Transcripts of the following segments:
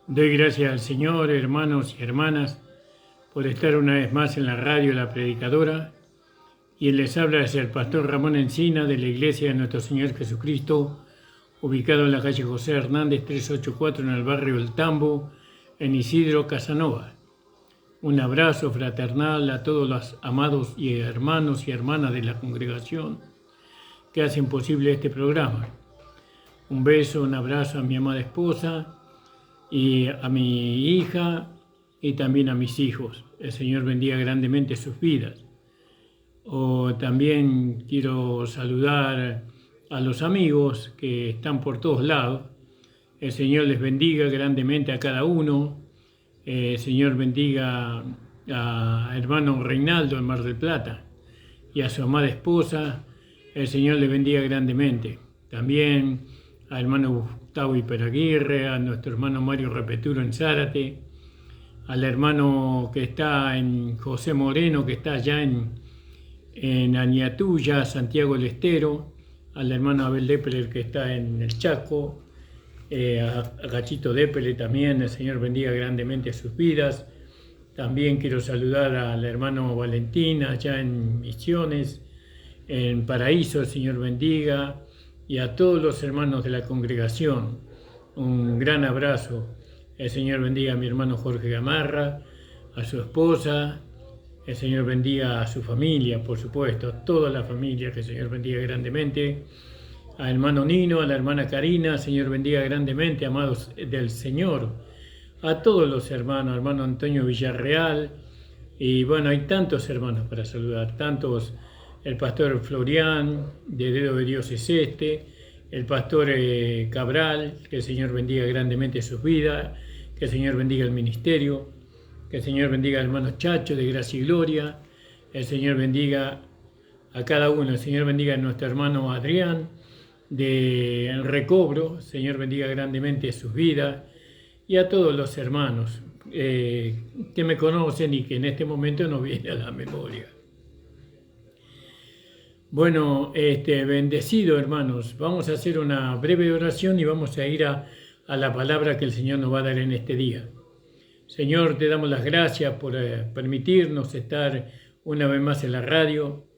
Doy gracias al Señor, hermanos y hermanas, por estar una vez más en la radio La Predicadora. Y él les habla es el pastor Ramón Encina de la Iglesia de Nuestro Señor Jesucristo, ubicado en la calle José Hernández 384 en el barrio El Tambo, en Isidro Casanova. Un abrazo fraternal a todos los amados y hermanos y hermanas de la congregación que hacen posible este programa. Un beso, un abrazo a mi amada esposa y a mi hija y también a mis hijos. El Señor bendiga grandemente sus vidas. También quiero saludar a los amigos que están por todos lados. El Señor les bendiga grandemente a cada uno. El Señor bendiga a hermano Reinaldo en Mar del Plata y a su amada esposa. El Señor les bendiga grandemente. También a hermano Gustavo Iperaguirre, a nuestro hermano Mario Repeturo en Zárate, al hermano que está en José Moreno, que está allá en Añatuya, Santiago del Estero, al hermano Abel Depler que está en el Chaco, a Gachito Depler también. El Señor bendiga grandemente sus vidas. También quiero saludar al hermano Valentín allá en Misiones, en Paraíso. El Señor bendiga. Y a todos los hermanos de la congregación, un gran abrazo. El Señor bendiga a mi hermano Jorge Gamarra, a su esposa. El Señor bendiga a su familia, por supuesto, a toda la familia, que el Señor bendiga grandemente. Al hermano Nino, a la hermana Karina, el Señor bendiga grandemente, amados del Señor. A todos los hermanos, hermano Antonio Villarreal. Y bueno, hay tantos hermanos para saludar, tantos. El pastor Florián, de Dedo de Dios es este, el pastor Cabral, que el Señor bendiga grandemente sus vidas, que el Señor bendiga el ministerio, que el Señor bendiga al hermano Chacho de Gracia y Gloria, el Señor bendiga a cada uno, el Señor bendiga a nuestro hermano Adrián de El Recobro, el Señor bendiga grandemente sus vidas, y a todos los hermanos que me conocen y que en este momento no viene a la memoria. Bueno, bendecido hermanos, vamos a hacer una breve oración y vamos a ir a la palabra que el Señor nos va a dar en este día. Señor, te damos las gracias por permitirnos estar una vez más en la radio.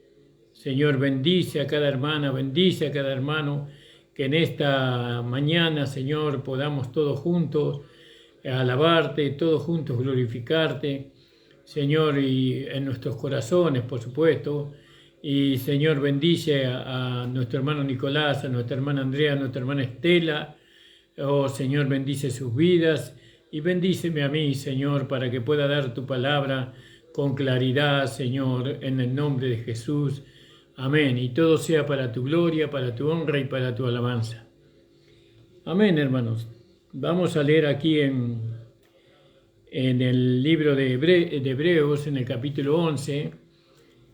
Señor, bendice a cada hermana, bendice a cada hermano, que en esta mañana, Señor, podamos todos juntos alabarte, todos juntos glorificarte, Señor, y en nuestros corazones, por supuesto. Y Señor, bendice a nuestro hermano Nicolás, a nuestra hermana Andrea, a nuestra hermana Estela. Oh Señor, bendice sus vidas y bendíceme a mí, Señor, para que pueda dar tu palabra con claridad, Señor, en el nombre de Jesús. Amén. Y todo sea para tu gloria, para tu honra y para tu alabanza. Amén, hermanos. Vamos a leer aquí en el libro de Hebreos, en el capítulo 11,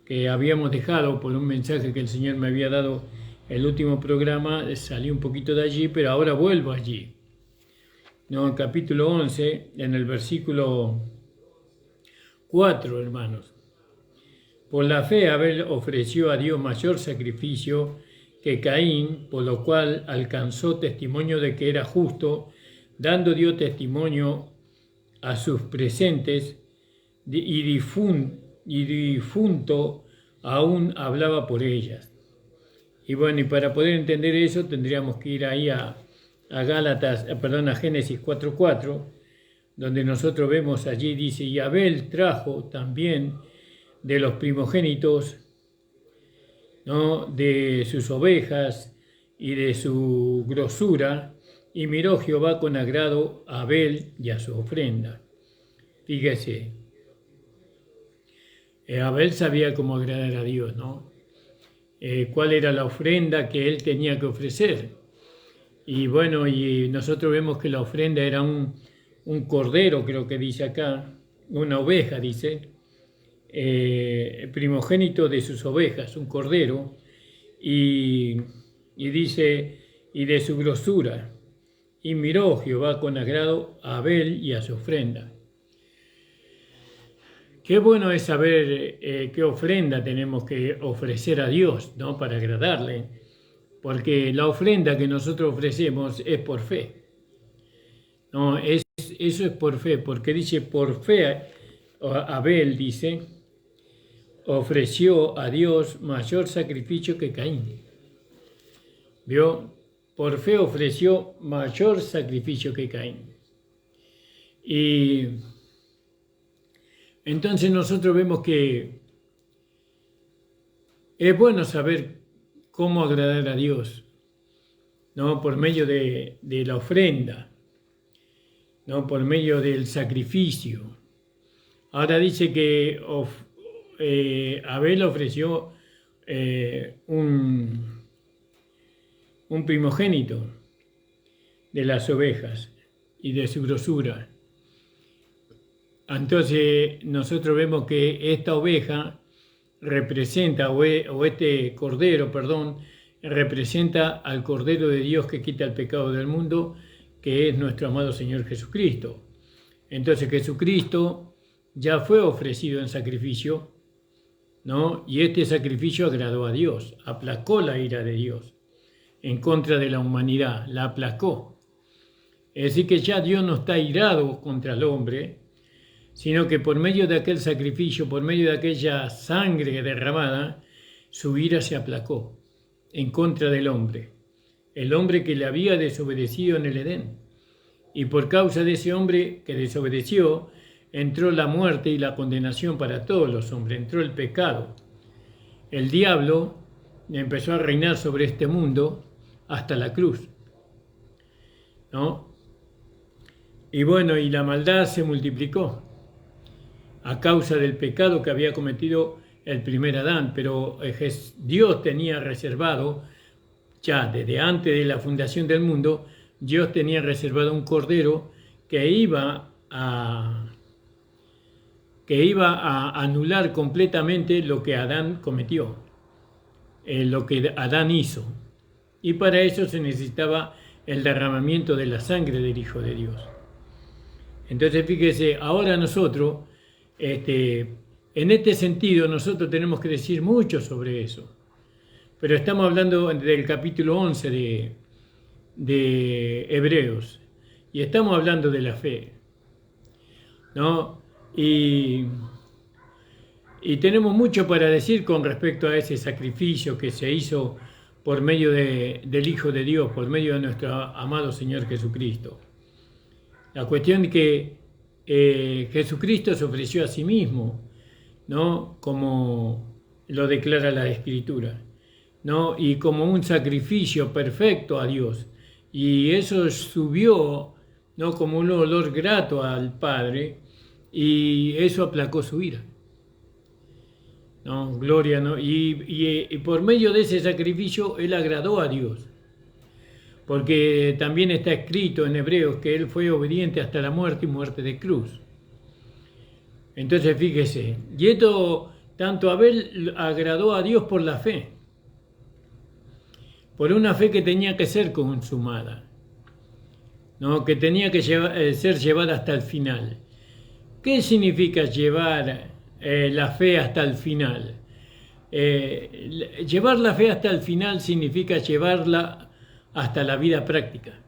que habíamos dejado por un mensaje que el Señor me había dado el último programa. Salí un poquito de allí, pero ahora vuelvo allí. No, el capítulo 11, en el versículo 4, hermanos. Por la fe Abel ofreció a Dios mayor sacrificio que Caín, por lo cual alcanzó testimonio de que era justo, dando Dios testimonio a sus presentes, y difunto aún hablaba por ellas. Y bueno, y para poder entender eso tendríamos que ir ahí a Génesis 4:4, donde nosotros vemos allí, dice, y Abel trajo también de los primogénitos, ¿no?, de sus ovejas y de su grosura, y miró Jehová con agrado a Abel y a su ofrenda. Fíjese, Abel sabía cómo agradar a Dios, ¿no? Cuál era la ofrenda que él tenía que ofrecer. Y bueno, y nosotros vemos que la ofrenda era un cordero, creo que dice acá, una oveja, dice, primogénito de sus ovejas, un cordero, y dice, y de su grosura. Y miró Jehová con agrado a Abel y a su ofrenda. Qué bueno es saber qué ofrenda tenemos que ofrecer a Dios, ¿no?, para agradarle, porque la ofrenda que nosotros ofrecemos es por fe, ¿no? Es eso es por fe, porque dice por fe, Abel dice, ofreció a Dios mayor sacrificio que Caín. ¿Vio? Por fe ofreció mayor sacrificio que Caín. Y entonces nosotros vemos que es bueno saber cómo agradar a Dios, ¿no? Por medio de la ofrenda, ¿no? Por medio del sacrificio. Ahora dice que Abel ofreció un primogénito de las ovejas y de su grosura. Entonces nosotros vemos que esta oveja representa, o este cordero, perdón, representa al Cordero de Dios que quita el pecado del mundo, que es nuestro amado Señor Jesucristo. Entonces Jesucristo ya fue ofrecido en sacrificio, ¿no? Y este sacrificio agradó a Dios, aplacó la ira de Dios en contra de la humanidad, la aplacó. Es decir, que ya Dios no está irado contra el hombre, sino que por medio de aquel sacrificio, por medio de aquella sangre derramada, su ira se aplacó en contra del hombre, el hombre que le había desobedecido en el Edén. Y por causa de ese hombre que desobedeció, entró la muerte y la condenación para todos los hombres, entró el pecado. El diablo empezó a reinar sobre este mundo hasta la cruz, ¿no? Y bueno, y la maldad se multiplicó a causa del pecado que había cometido el primer Adán, pero Dios tenía reservado, ya desde antes de la fundación del mundo, Dios tenía reservado un cordero que iba a anular completamente lo que Adán cometió, lo que Adán hizo. Y para eso se necesitaba el derramamiento de la sangre del Hijo de Dios. Entonces fíjese, ahora nosotros, en este sentido, nosotros tenemos que decir mucho sobre eso. Pero estamos hablando del capítulo 11 de Hebreos, y estamos hablando de la fe, ¿no? Y tenemos mucho para decir con respecto a ese sacrificio que se hizo por medio del Hijo de Dios, por medio de nuestro amado Señor Jesucristo. La cuestión es que Jesucristo se ofreció a sí mismo, ¿no? Como lo declara la Escritura, ¿no? Y como un sacrificio perfecto a Dios. Y eso subió, ¿no? Como un olor grato al Padre, y eso aplacó su ira, ¿no? Gloria, ¿no? Y por medio de ese sacrificio Él agradó a Dios. Porque también está escrito en Hebreos que Él fue obediente hasta la muerte y muerte de cruz. Entonces fíjese, y esto, tanto Abel agradó a Dios por la fe, por una fe que tenía que ser consumada, ¿no? Que tenía que ser llevada hasta el final. ¿Qué significa llevar la fe hasta el final? Llevar la fe hasta el final significa llevarla hasta la vida práctica,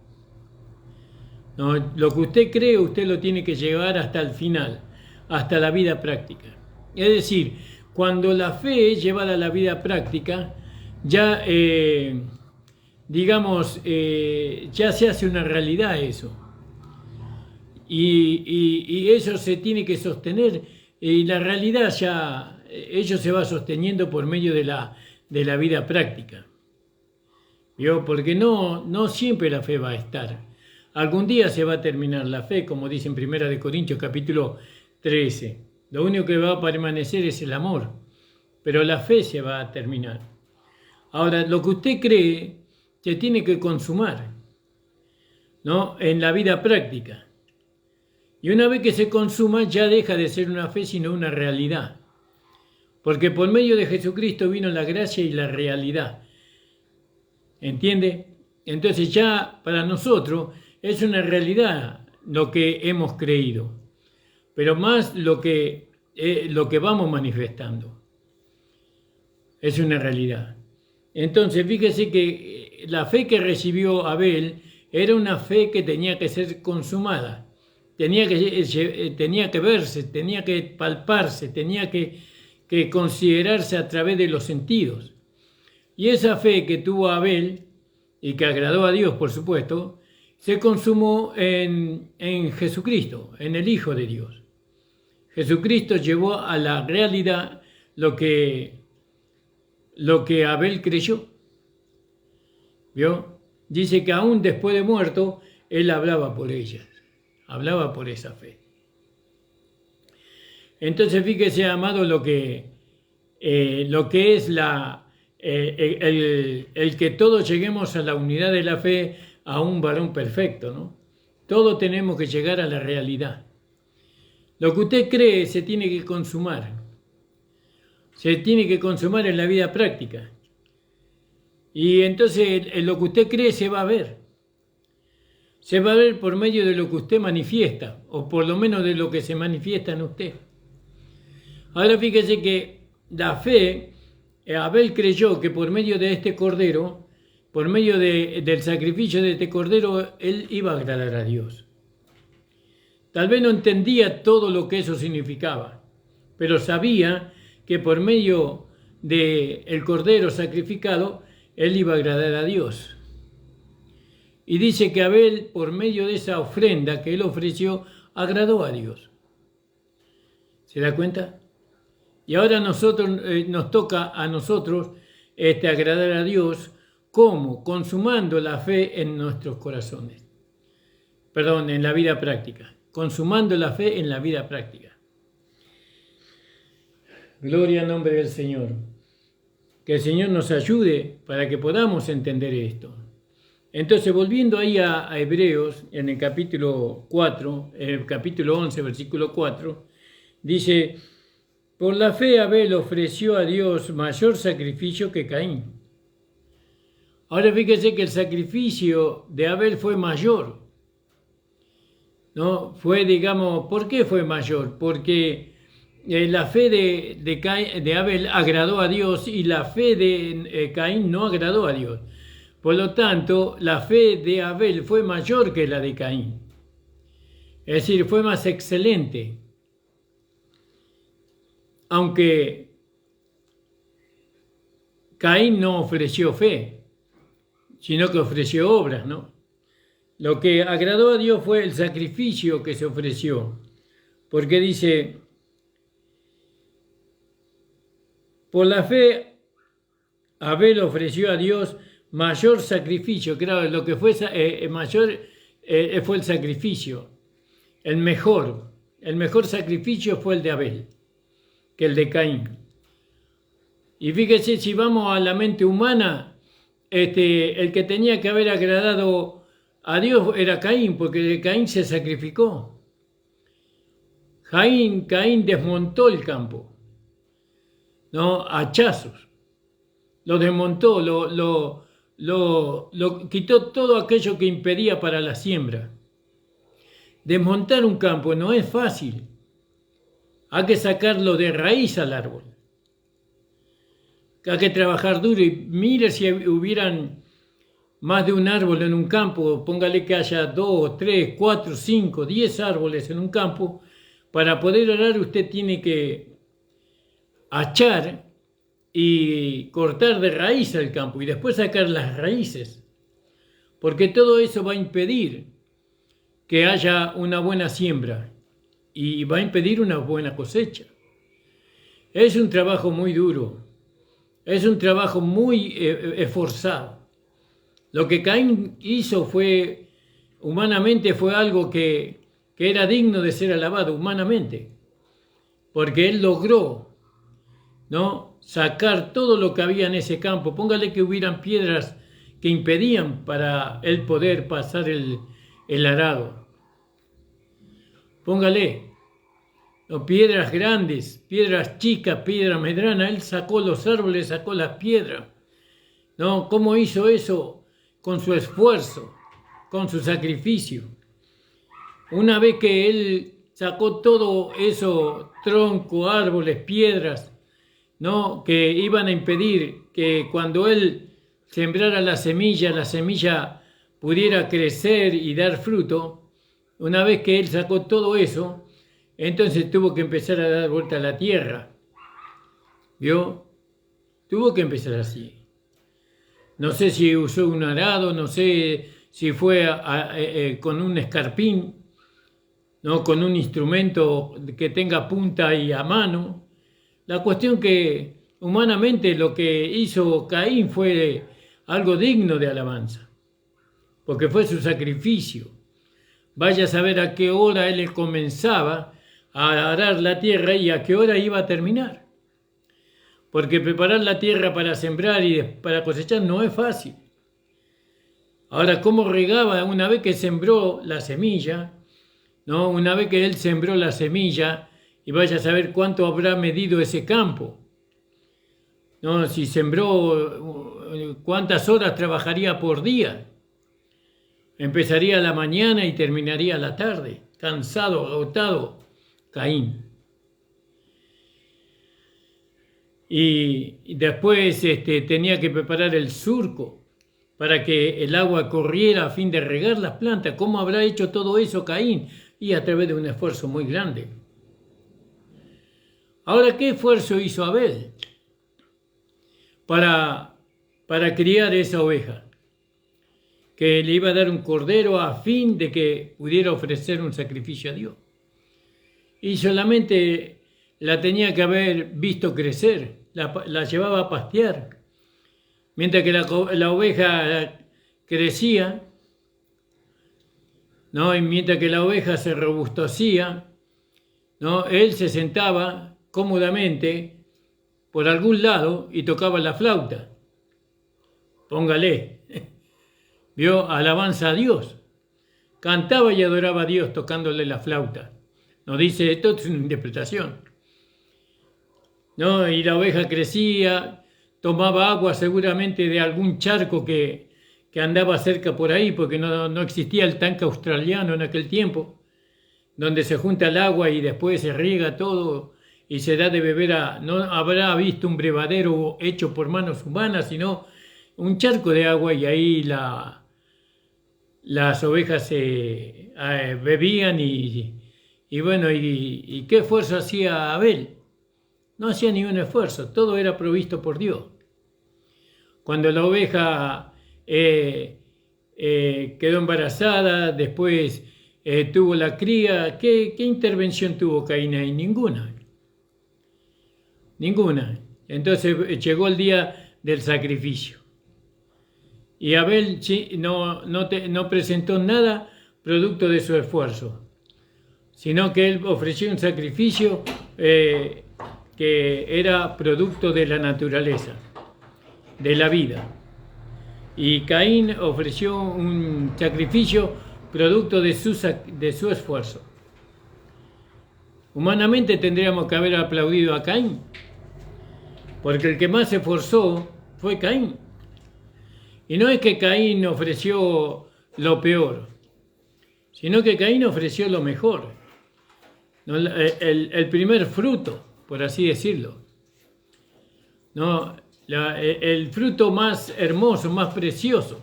¿no? Lo que usted cree, usted lo tiene que llevar hasta el final, hasta la vida práctica. Es decir, cuando la fe es llevada a la vida práctica, ya, ya se hace una realidad eso. Y eso se tiene que sostener, y la realidad ya, ello se va sosteniendo por medio de la vida práctica. ¿Vio? Porque no siempre la fe va a estar. Algún día se va a terminar la fe, como dice en 1 Corintios capítulo 13. Lo único que va a permanecer es el amor, pero la fe se va a terminar. Ahora, lo que usted cree se tiene que consumar, ¿no? En la vida práctica. Y una vez que se consuma, ya deja de ser una fe, sino una realidad. Porque por medio de Jesucristo vino la gracia y la realidad. ¿Entiende? Entonces ya para nosotros es una realidad lo que hemos creído, pero más lo que vamos manifestando. Es una realidad. Entonces fíjese que la fe que recibió Abel era una fe que tenía que ser consumada, tenía que verse, tenía que palparse, tenía que considerarse a través de los sentidos. Y esa fe que tuvo Abel, y que agradó a Dios, por supuesto, se consumó en Jesucristo, en el Hijo de Dios. Jesucristo llevó a la realidad lo que Abel creyó. ¿Vio? Dice que aún después de muerto, él hablaba por ellas, hablaba por esa fe. Entonces, fíjese, amado, lo que es el que todos lleguemos a la unidad de la fe, a un varón perfecto, ¿no? Todos tenemos que llegar a la realidad. Lo que usted cree se tiene que consumar. Se tiene que consumar en la vida práctica. Y entonces lo que usted cree se va a ver. Se va a ver por medio de lo que usted manifiesta, o por lo menos de lo que se manifiesta en usted. Ahora fíjese que la fe, Abel creyó que por medio de este cordero, por medio del sacrificio de este cordero, él iba a agradar a Dios. Tal vez no entendía todo lo que eso significaba, pero sabía que por medio del cordero sacrificado, él iba a agradar a Dios. Y dice que Abel, por medio de esa ofrenda que él ofreció, agradó a Dios. ¿Se da cuenta? Y ahora nos toca a nosotros agradar a Dios. ¿Cómo? Consumando la fe en nuestros corazones. Perdón, en la vida práctica. Consumando la fe en la vida práctica. Gloria al nombre del Señor. Que el Señor nos ayude para que podamos entender esto. Entonces, volviendo ahí a Hebreos, en el capítulo 4, en el capítulo 11, versículo 4, dice: por la fe Abel ofreció a Dios mayor sacrificio que Caín. Ahora fíjese que el sacrificio de Abel fue mayor. ¿No? Fue, digamos, ¿por qué fue mayor? Porque la fe de Abel agradó a Dios y la fe de Caín no agradó a Dios. Por lo tanto, la fe de Abel fue mayor que la de Caín. Es decir, fue más excelente. Aunque Caín no ofreció fe, sino que ofreció obras, ¿no? Lo que agradó a Dios fue el sacrificio que se ofreció. Porque dice: por la fe Abel ofreció a Dios mayor sacrificio. Claro, lo que fue mayor fue el sacrificio. El mejor sacrificio fue el de Abel que el de Caín. Y fíjese, si vamos a la mente humana, el que tenía que haber agradado a Dios era Caín, porque Caín se sacrificó. Caín desmontó el campo, ¿no? A hachazos. Lo desmontó, lo quitó todo aquello que impedía para la siembra. Desmontar un campo no es fácil. Hay que sacarlo de raíz al árbol. Hay que trabajar duro. Y mire, si hubieran más de un árbol en un campo, póngale que haya 2, 3, 4, 5, 10 árboles en un campo, para poder arar usted tiene que hachar y cortar de raíz el campo y después sacar las raíces. Porque todo eso va a impedir que haya una buena siembra. Y va a impedir una buena cosecha. Es un trabajo muy duro. Es un trabajo muy esforzado. Lo que Caín hizo humanamente fue algo que era digno de ser alabado humanamente. Porque él logró, ¿no?, sacar todo lo que había en ese campo. Póngale que hubieran piedras que impedían para él poder pasar el arado. Póngale, ¿no?, piedras grandes, piedras chicas, piedras medianas. Él sacó los árboles, sacó las piedras. ¿No? ¿Cómo hizo eso? Con su esfuerzo, con su sacrificio. Una vez que él sacó todo eso, tronco, árboles, piedras, ¿no?, que iban a impedir que cuando él sembrara la semilla pudiera crecer y dar fruto, una vez que él sacó todo eso, entonces tuvo que empezar a dar vuelta a la tierra. ¿Vio? Tuvo que empezar así. No sé si usó un arado, no sé si fue con un escarpín, ¿no? Con un instrumento que tenga punta y a mano. La cuestión que humanamente lo que hizo Caín fue algo digno de alabanza, porque fue su sacrificio. Vaya a saber a qué hora él comenzaba a arar la tierra y a qué hora iba a terminar. Porque preparar la tierra para sembrar y para cosechar no es fácil. Ahora, ¿cómo regaba una vez que sembró la semilla? ¿No? Una vez que él sembró la semilla, y vaya a saber cuánto habrá medido ese campo. ¿No? Si sembró, cuántas horas trabajaría por día. Empezaría a la mañana y terminaría a la tarde, cansado, agotado, Caín. Y después tenía que preparar el surco para que el agua corriera a fin de regar las plantas. ¿Cómo habrá hecho todo eso Caín? Y a través de un esfuerzo muy grande. Ahora, ¿qué esfuerzo hizo Abel para criar esa oveja? Que le iba a dar un cordero a fin de que pudiera ofrecer un sacrificio a Dios. Y solamente la tenía que haber visto crecer, la llevaba a pastear. Mientras que la oveja crecía, ¿no? Y mientras que la oveja se robustecía, ¿no? Él se sentaba cómodamente por algún lado y tocaba la flauta. Póngale. ¿Vio? Alabanza a Dios. Cantaba y adoraba a Dios tocándole la flauta. Nos dice, esto es una interpretación. ¿No? Y la oveja crecía, tomaba agua seguramente de algún charco que andaba cerca por ahí, porque no existía el tanque australiano en aquel tiempo, donde se junta el agua y después se riega todo y se da de beber no habrá visto un brevadero hecho por manos humanas, sino un charco de agua, y ahí las ovejas bebían y bueno, ¿y qué esfuerzo hacía Abel? No hacía ningún esfuerzo, todo era provisto por Dios. Cuando la oveja quedó embarazada, después tuvo la cría, ¿qué intervención tuvo Caín ahí? Ninguna. Entonces llegó el día del sacrificio. Y Abel no presentó nada producto de su esfuerzo, sino que él ofreció un sacrificio que era producto de la naturaleza, de la vida. Y Caín ofreció un sacrificio producto de su esfuerzo. Humanamente tendríamos que haber aplaudido a Caín, porque el que más se esforzó fue Caín. Y no es que Caín ofreció lo peor, sino que Caín ofreció lo mejor, ¿no? El primer fruto, por así decirlo, ¿no? El fruto más hermoso, más precioso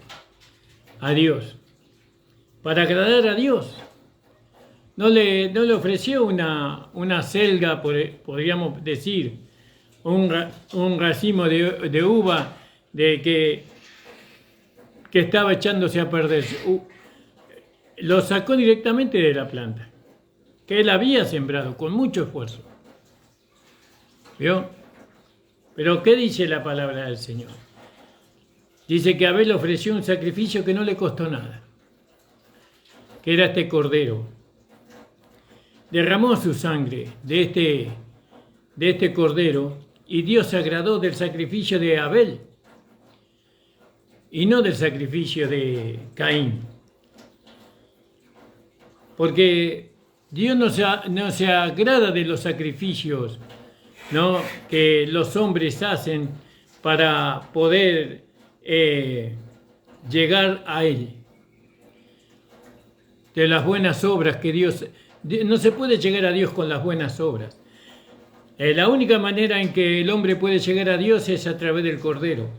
a Dios, para agradar a Dios. No le ofreció una selga, podríamos decir, un racimo de uva que estaba echándose a perder. Lo sacó directamente de la planta, que él había sembrado con mucho esfuerzo. ¿Vio? Pero ¿qué dice la palabra del Señor? Dice que Abel ofreció un sacrificio que no le costó nada, que era este cordero. Derramó su sangre de este cordero, y Dios se agradó del sacrificio de Abel y no del sacrificio de Caín. Porque Dios no se agrada de los sacrificios, ¿no?, que los hombres hacen para poder llegar a Él. De las buenas obras que Dios... No se puede llegar a Dios con las buenas obras. La única manera en que el hombre puede llegar a Dios es a través del cordero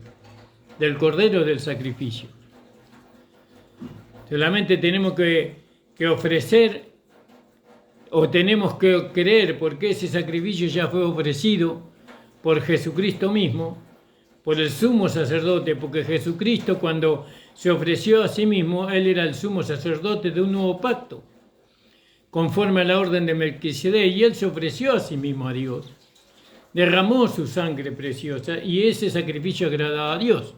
del sacrificio. Solamente tenemos que que ofrecer, o tenemos que creer, porque ese sacrificio ya fue ofrecido por Jesucristo mismo, por el sumo sacerdote, porque Jesucristo, cuando se ofreció a sí mismo, Él era el sumo sacerdote de un nuevo pacto, conforme a la orden de Melquisedec, y Él se ofreció a sí mismo a Dios. Derramó su sangre preciosa y ese sacrificio agradaba a Dios.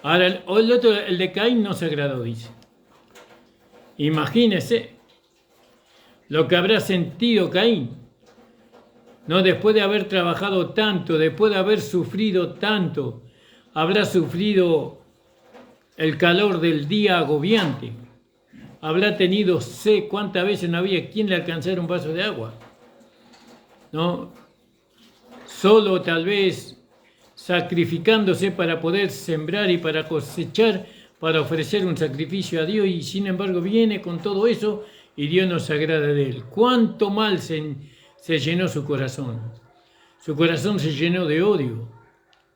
Ahora, el otro, el de Caín, no se agradó, dice. Imagínese lo que habrá sentido Caín, ¿no? Después de haber trabajado tanto, después de haber sufrido tanto, habrá sufrido el calor del día agobiante, habrá tenido sed, cuántas veces no había quien le alcanzara un vaso de agua, ¿no? Solo tal vez sacrificándose para poder sembrar y para cosechar, para ofrecer un sacrificio a Dios, y sin embargo viene con todo eso y Dios nos agrada de él. Cuánto mal se llenó su corazón. Su corazón se llenó de odio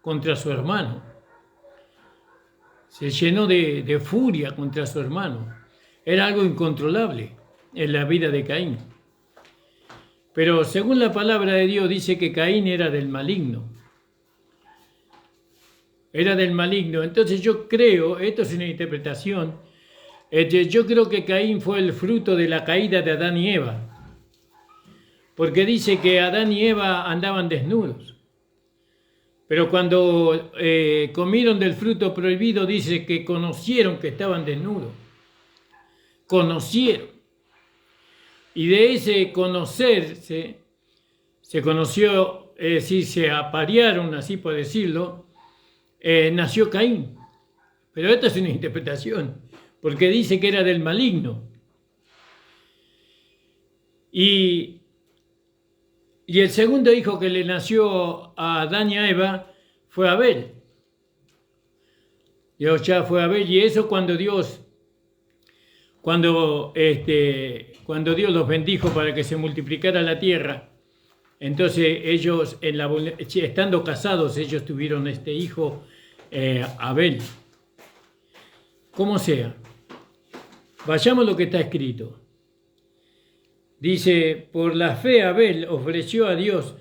contra su hermano. Se llenó de furia contra su hermano. Era algo incontrolable en la vida de Caín. Pero según la palabra de Dios dice que Caín era del maligno. Era del maligno. Entonces yo creo, esto es una interpretación, yo creo que Caín fue el fruto de la caída de Adán y Eva. Porque dice que Adán y Eva andaban desnudos. Pero cuando comieron del fruto prohibido, dice que conocieron que estaban desnudos. Conocieron. Y de ese conocerse, se conoció, se aparearon, así por decirlo, nació Caín. Pero esto es una interpretación, porque dice que era del maligno. Y el segundo hijo que le nació a Adán y a Eva fue Abel. Dios ya fue Abel, y eso cuando Dios los bendijo para que se multiplicara la tierra. Entonces ellos, estando casados, ellos tuvieron este hijo, Abel. Como sea, vayamos a lo que está escrito. Dice, por la fe Abel ofreció a Dios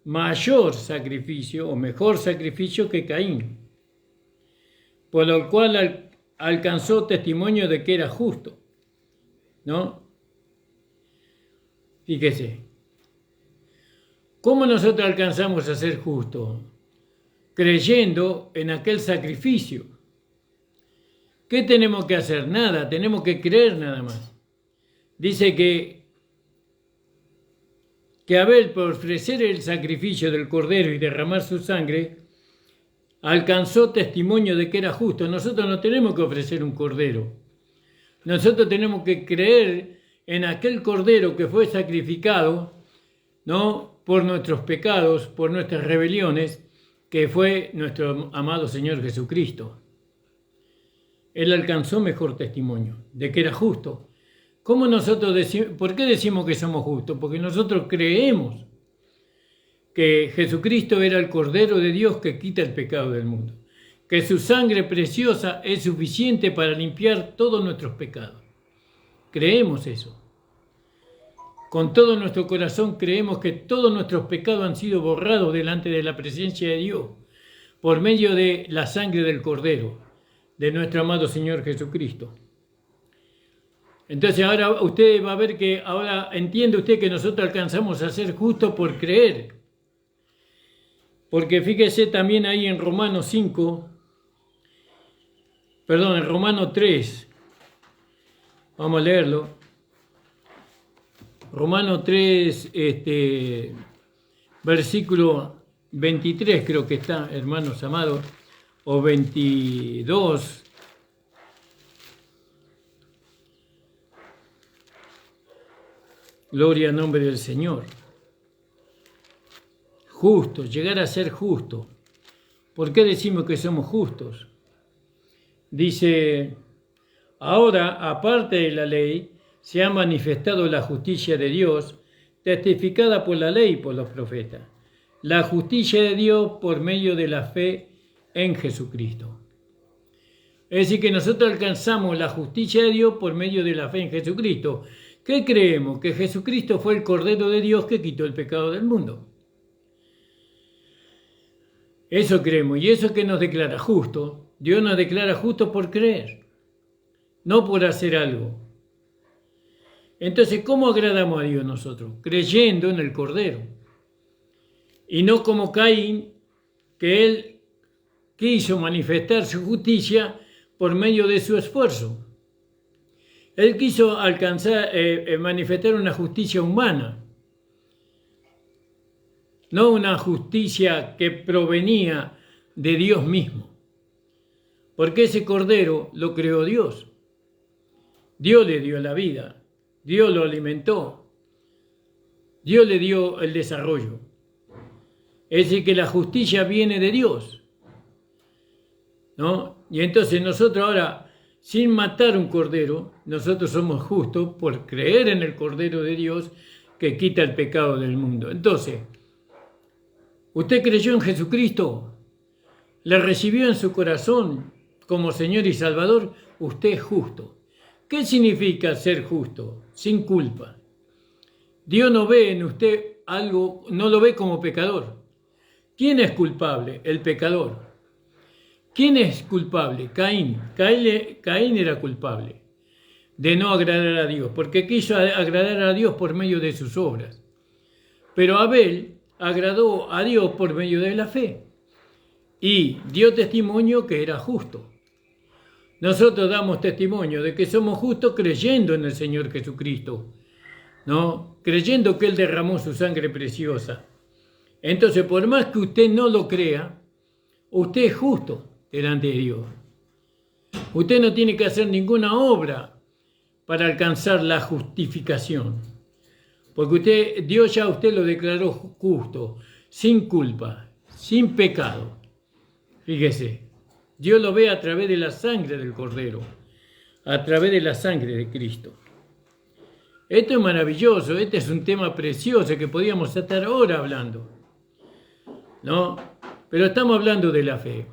mayor sacrificio o mejor sacrificio que Caín, por lo cual alcanzó testimonio de que era justo, ¿no? Fíjese, ¿cómo nosotros alcanzamos a ser justos? Creyendo en aquel sacrificio. ¿Qué tenemos que hacer? Nada, tenemos que creer nada más. Dice que Abel, por ofrecer el sacrificio del cordero y derramar su sangre, alcanzó testimonio de que era justo. Nosotros no tenemos que ofrecer un cordero. Nosotros tenemos que creer en aquel cordero que fue sacrificado, ¿no?, por nuestros pecados, por nuestras rebeliones, que fue nuestro amado Señor Jesucristo. Él alcanzó mejor testimonio de que era justo. ¿Cómo nosotros por qué decimos que somos justos? Porque nosotros creemos que Jesucristo era el Cordero de Dios que quita el pecado del mundo, que su sangre preciosa es suficiente para limpiar todos nuestros pecados. Creemos eso. Con todo nuestro corazón creemos que todos nuestros pecados han sido borrados delante de la presencia de Dios por medio de la sangre del Cordero, de nuestro amado Señor Jesucristo. Entonces ahora usted va a ver que ahora entiende usted que nosotros alcanzamos a ser justos por creer. Porque fíjese también ahí en Romanos 3, vamos a leerlo. Romanos 3, versículo 23 creo que está, hermanos amados, o 22. Gloria al nombre del Señor. Justo, llegar a ser justo. ¿Por qué decimos que somos justos? Dice, ahora, aparte de la ley, se ha manifestado la justicia de Dios, testificada por la ley y por los profetas. La justicia de Dios por medio de la fe en Jesucristo. Es decir, que nosotros alcanzamos la justicia de Dios por medio de la fe en Jesucristo. ¿Qué creemos? Que Jesucristo fue el Cordero de Dios que quitó el pecado del mundo. Eso creemos, y eso que nos declara justo. Dios nos declara justo por creer, no por hacer algo. Entonces, ¿cómo agradamos a Dios nosotros? Creyendo en el Cordero. Y no como Caín, que él quiso manifestar su justicia por medio de su esfuerzo. Él quiso manifestar una justicia humana, no una justicia que provenía de Dios mismo. Porque ese Cordero lo creó Dios. Dios le dio la vida, Dios lo alimentó, Dios le dio el desarrollo. Es decir, que la justicia viene de Dios, ¿no? Y entonces nosotros ahora, sin matar un cordero, nosotros somos justos por creer en el Cordero de Dios que quita el pecado del mundo. Entonces, ¿usted creyó en Jesucristo? ¿Le recibió en su corazón como Señor y Salvador? Usted es justo. ¿Qué significa ser justo? Sin culpa. Dios no ve en usted algo, no lo ve como pecador. ¿Quién es culpable? El pecador. ¿Quién es culpable? Caín. Caín era culpable de no agradar a Dios, porque quiso agradar a Dios por medio de sus obras. Pero Abel agradó a Dios por medio de la fe y dio testimonio que era justo. Nosotros damos testimonio de que somos justos creyendo en el Señor Jesucristo, ¿no? Creyendo que Él derramó su sangre preciosa. Entonces, por más que usted no lo crea, usted es justo delante de Dios. Usted no tiene que hacer ninguna obra para alcanzar la justificación, porque Dios ya usted lo declaró justo, sin culpa, sin pecado. Fíjese, Dios lo ve a través de la sangre del Cordero, a través de la sangre de Cristo. Esto es maravilloso, este es un tema precioso que podíamos estar ahora hablando, ¿no? Pero estamos hablando de la fe.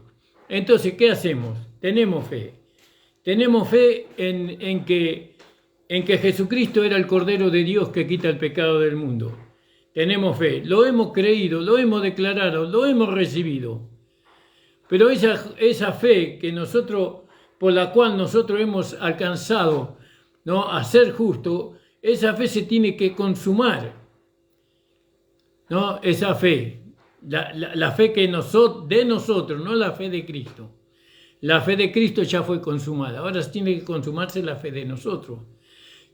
Entonces, ¿qué hacemos? Tenemos fe. Tenemos fe en que Jesucristo era el Cordero de Dios que quita el pecado del mundo. Tenemos fe, lo hemos creído, lo hemos declarado, lo hemos recibido. Pero esa fe que por la cual nosotros hemos alcanzado, ¿no?, a ser justo, esa fe se tiene que consumar, ¿no? Esa fe, la fe de nosotros, no la fe de Cristo. La fe de Cristo ya fue consumada, ahora tiene que consumarse la fe de nosotros.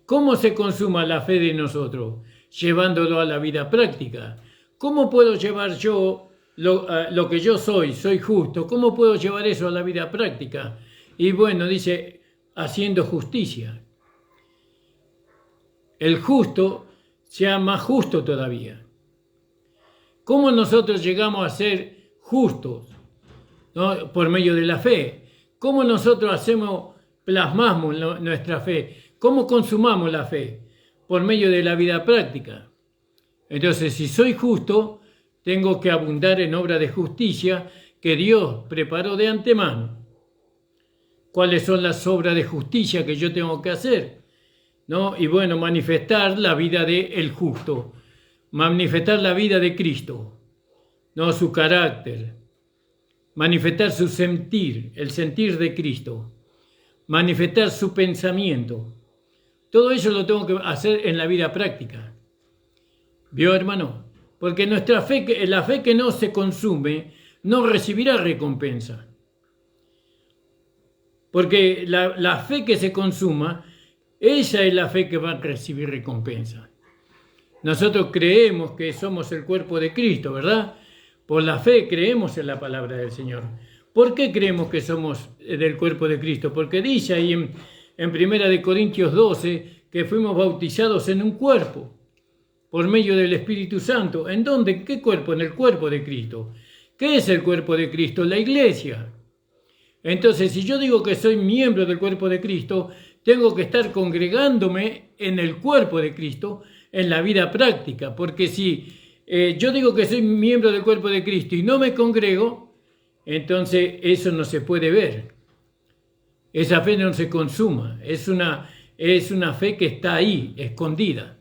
¿Cómo se consuma la fe de nosotros? Llevándolo a la vida práctica. ¿Cómo puedo llevar yo lo que yo soy justo? ¿Cómo puedo llevar eso a la vida práctica? Y bueno, dice, haciendo justicia. El justo sea más justo todavía. ¿Cómo nosotros llegamos a ser justos? ¿No? Por medio de la fe. ¿Cómo nosotros plasmamos nuestra fe? ¿Cómo consumamos la fe? Por medio de la vida práctica. Entonces, si soy justo, tengo que abundar en obra de justicia que Dios preparó de antemano. ¿Cuáles son las obras de justicia que yo tengo que hacer? ¿No? Y bueno, manifestar la vida del justo, manifestar la vida de Cristo, ¿no?, su carácter, manifestar su sentir, el sentir de Cristo, manifestar su pensamiento. Todo eso lo tengo que hacer en la vida práctica. ¿Vio, hermano? Porque nuestra fe, la fe que no se consume, no recibirá recompensa. Porque la fe que se consuma, esa es la fe que va a recibir recompensa. Nosotros creemos que somos el cuerpo de Cristo, ¿verdad? Por la fe creemos en la palabra del Señor. ¿Por qué creemos que somos del cuerpo de Cristo? Porque dice ahí en 1 Corintios 12 que fuimos bautizados en un cuerpo por medio del Espíritu Santo. ¿En dónde? ¿En qué cuerpo? En el cuerpo de Cristo. ¿Qué es el cuerpo de Cristo? La iglesia. Entonces, si yo digo que soy miembro del cuerpo de Cristo, tengo que estar congregándome en el cuerpo de Cristo en la vida práctica, porque si yo digo que soy miembro del cuerpo de Cristo y no me congrego, entonces eso no se puede ver. Esa fe no se consuma, es una fe que está ahí, escondida.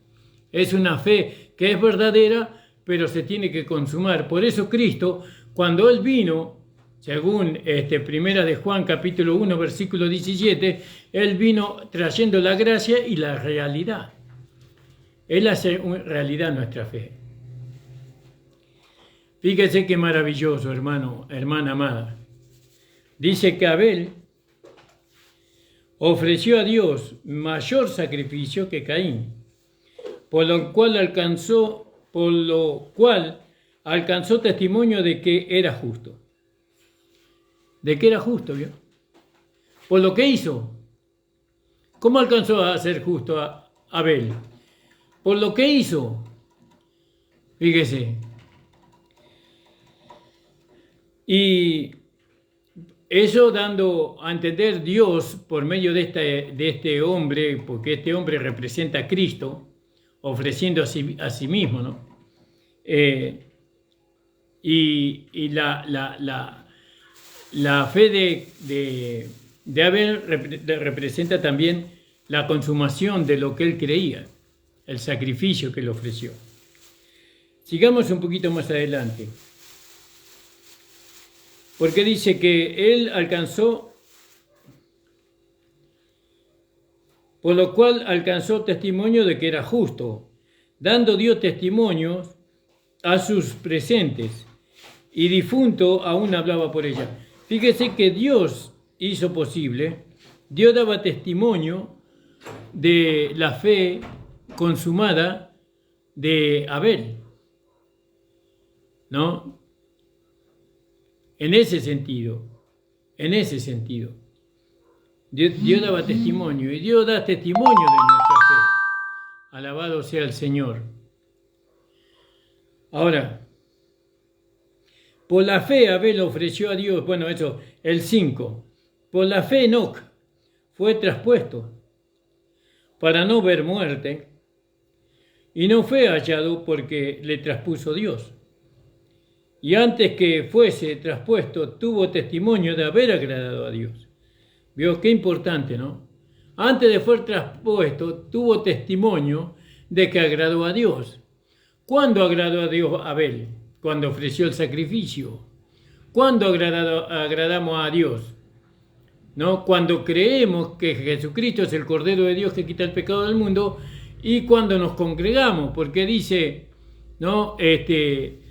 Es una fe que es verdadera, pero se tiene que consumar. Por eso Cristo, cuando Él vino, según Primera de Juan capítulo 1, versículo 17, Él vino trayendo la gracia y la realidad. Él hace realidad nuestra fe. Fíjese qué maravilloso, hermano, hermana amada. Dice que Abel ofreció a Dios mayor sacrificio que Caín, por lo cual alcanzó testimonio de que era justo. De que era justo, ¿vio? Por lo que hizo. ¿Cómo alcanzó a ser justo a Abel? Por lo que hizo. Fíjese. Y eso dando a entender Dios por medio de este hombre, porque este hombre representa a Cristo, ofreciendo a sí mismo, ¿no? Y la fe de Abel representa también la consumación de lo que él creía, el sacrificio que le ofreció. Sigamos un poquito más adelante. Porque dice que él alcanzó, por lo cual alcanzó testimonio de que era justo, dando Dios testimonio a sus presentes, y difunto aún hablaba por ella. Fíjese que Dios hizo posible, Dios daba testimonio de la fe consumada de Abel, ¿no? En ese sentido. Dios daba testimonio y Dios da testimonio de nuestra fe. Alabado sea el Señor. Ahora, por la fe Abel ofreció a Dios, bueno, eso, el 5. Por la fe Enoc fue traspuesto para no ver muerte y no fue hallado porque le traspuso Dios. Y antes que fuese traspuesto, tuvo testimonio de haber agradado a Dios. ¿Vio? Qué importante, ¿no? Antes de ser traspuesto, tuvo testimonio de que agradó a Dios. ¿Cuándo agradó a Dios Abel? Cuando ofreció el sacrificio. ¿Cuándo agradamos a Dios? ¿No? Cuando creemos que Jesucristo es el Cordero de Dios que quita el pecado del mundo y cuando nos congregamos, porque dice, ¿no? Que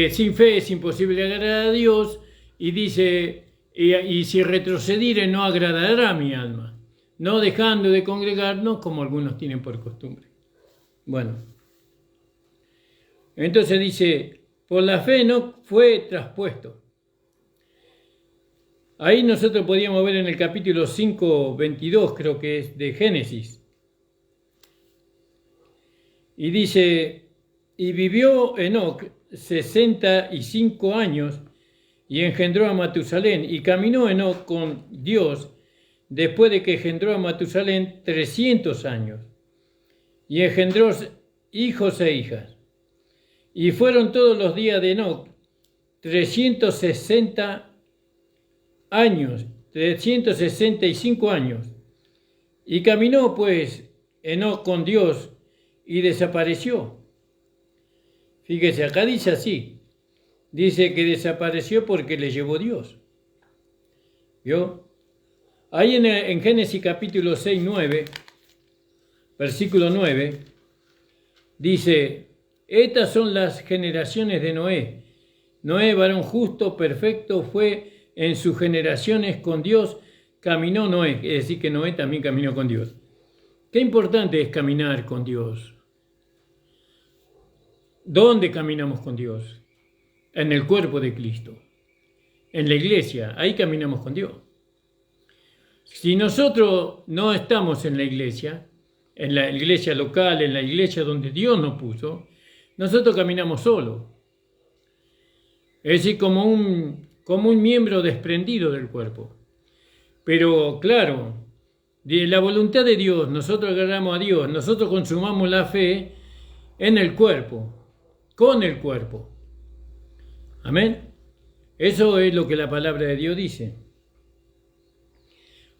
sin fe es imposible agradar a Dios, y dice, y si retrocediere no agradará a mi alma, no dejando de congregarnos como algunos tienen por costumbre. Bueno, entonces dice, por la fe no fue traspuesto. Ahí nosotros podíamos ver en el capítulo 5, 22, creo que es, de Génesis. Y dice, y vivió Enoc 65 años y engendró a Matusalén, y caminó Enoc con Dios después de que engendró a Matusalén 300 años, y engendró hijos e hijas. Y fueron todos los días de Enoc 365 años. Y caminó pues Enoc con Dios y desapareció. Fíjese, acá dice así, dice que desapareció porque le llevó Dios. ¿Vio? Ahí en Génesis capítulo 6, 9, versículo 9, dice, estas son las generaciones de Noé. Noé, varón justo, perfecto, fue en sus generaciones con Dios, caminó Noé. Es decir, que Noé también caminó con Dios. Qué importante es caminar con Dios. ¿Dónde caminamos con Dios? En el cuerpo de Cristo. En la iglesia, ahí caminamos con Dios. Si nosotros no estamos en la iglesia local, en la iglesia donde Dios nos puso, nosotros caminamos solos. Es decir, como un miembro desprendido del cuerpo. Pero claro, de la voluntad de Dios, nosotros agarramos a Dios, nosotros consumamos la fe en el cuerpo, con el cuerpo. Amén. Eso es lo que la palabra de Dios dice.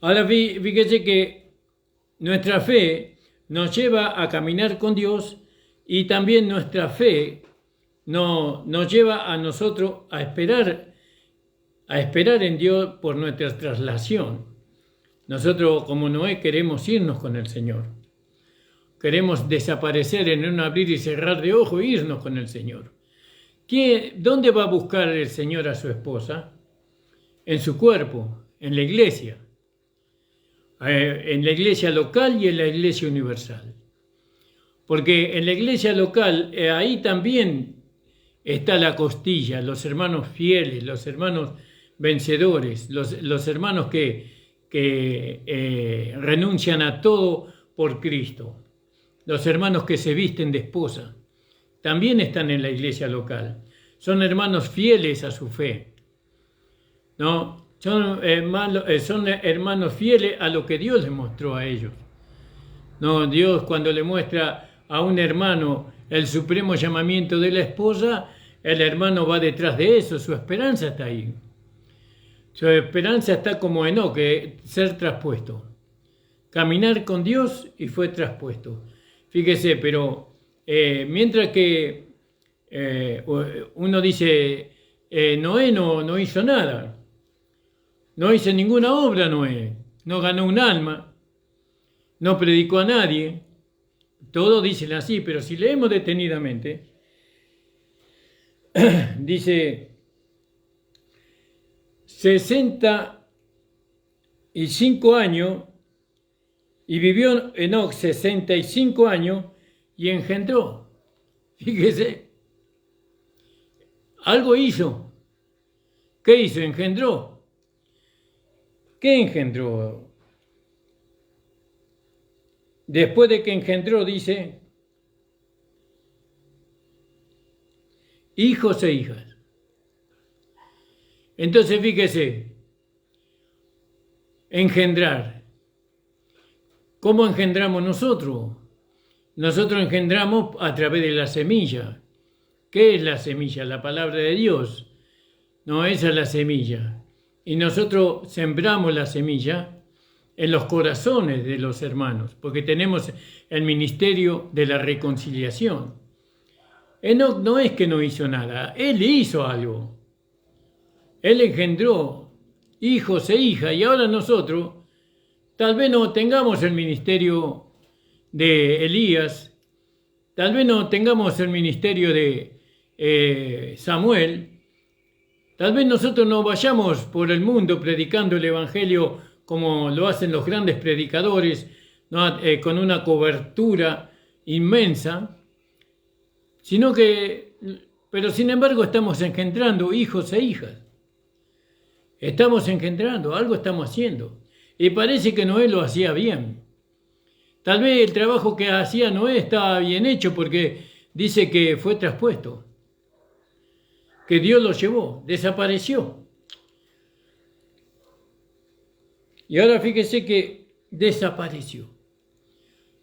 Ahora fíjese que nuestra fe nos lleva a caminar con Dios y también nuestra fe nos lleva a nosotros a esperar en Dios por nuestra traslación. Nosotros, como Noé, queremos irnos con el Señor. Queremos desaparecer en un abrir y cerrar de ojos e irnos con el Señor. ¿Dónde va a buscar el Señor a su esposa? En su cuerpo, en la iglesia. En la iglesia local y en la iglesia universal. Porque en la iglesia local, ahí también está la costilla, los hermanos fieles, los hermanos vencedores, los hermanos que renuncian a todo por Cristo. Los hermanos que se visten de esposa también están en la iglesia local. Son hermanos fieles a su fe, ¿no? Son hermanos fieles a lo que Dios les mostró a ellos. ¿No? Dios, cuando le muestra a un hermano el supremo llamamiento de la esposa, el hermano va detrás de eso, su esperanza está ahí. Su esperanza está como Enoc, ser traspuesto. Caminar con Dios y fue traspuesto. Fíjese, pero mientras que uno dice, Noé no hizo nada. No hizo ninguna obra Noé. No ganó un alma. No predicó a nadie. Todos dicen así, pero si leemos detenidamente, dice 65 años y vivió Enoc 65 años y engendró. Fíjese, algo hizo. ¿Qué hizo? Engendró. ¿Qué engendró? Después de que engendró, dice, hijos e hijas. Entonces, fíjese, engendrar. ¿Cómo engendramos nosotros? Nosotros engendramos a través de la semilla. ¿Qué es la semilla? La palabra de Dios. No, esa es la semilla. Y nosotros sembramos la semilla en los corazones de los hermanos, porque tenemos el ministerio de la reconciliación. Enoc no es que no hizo nada, él hizo algo. Él engendró hijos e hijas, y ahora nosotros tal vez no tengamos el ministerio de Elías, tal vez no tengamos el ministerio de Samuel, tal vez nosotros no vayamos por el mundo predicando el Evangelio como lo hacen los grandes predicadores, ¿no? Con una cobertura inmensa, pero sin embargo estamos engendrando hijos e hijas. Estamos engendrando, algo estamos haciendo. Y parece que Noé lo hacía bien. Tal vez el trabajo que hacía Noé estaba bien hecho porque dice que fue traspuesto, que Dios lo llevó, desapareció. Y ahora fíjese que desapareció.